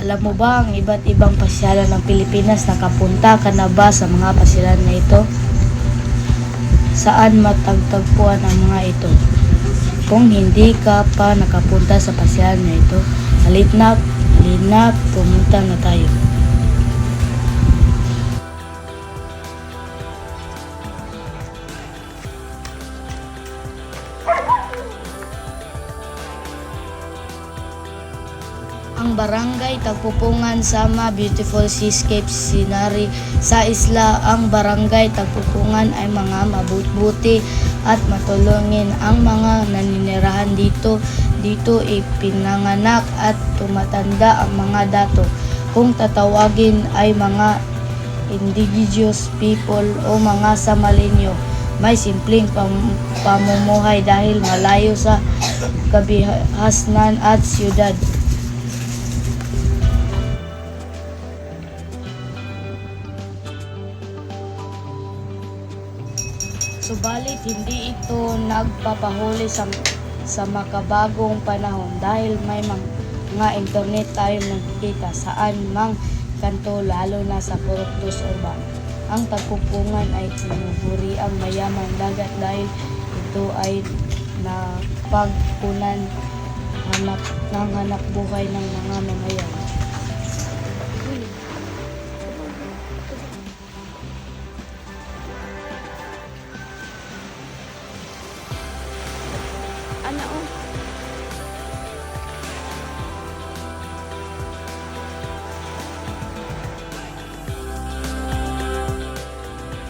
Alam mo ba ang iba't ibang pasyalan ng Pilipinas? Nakapunta ka na ba sa mga pasyalan na ito? Saan matagpuan ang mga ito? Kung hindi ka pa nakapunta sa pasyalan na ito, halina, pumunta na tayo. Ang barangay Tagpupungan sama beautiful seascape scenery sa isla. Ang barangay Tagpupungan ay mga mabuti at matulungin ang mga naninirahan dito. Dito ipinanganak at tumatanda ang mga dato. Kung tatawagin ay mga indigenous people o mga Samalinyo. May simpleng pamumuhay dahil malayo sa kabihasnan at siyudad. Subalit hindi ito nagpapahuli sa makabagong panahon dahil may mga internet tayong nakikita saan mang kanto, lalo na sa Puroktos Urban. Ang Tagpupungan ay tinuburi ang mayamang dagat dahil ito ay napagkunan ng hanap buhay ng mga mamayan.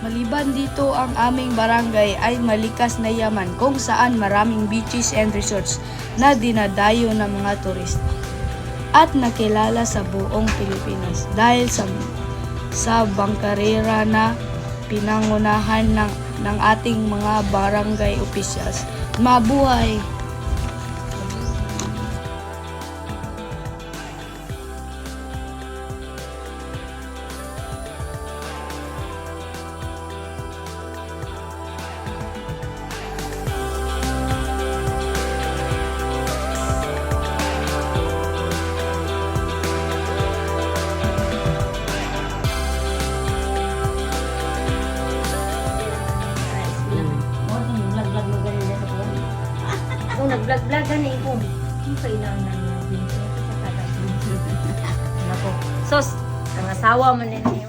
Maliban dito, ang aming barangay ay malikas na yaman kung saan maraming beaches and resorts na dinadayo ng mga turista at nakilala sa buong Pilipinas dahil sa bangkarera na pinangunahan ng ating mga barangay officials. Mabuhay! Kung nag-vlog-vlog ka na ikong, ang kailangan niya din siya sa kada. Nako. Sos, ang asawa man nila.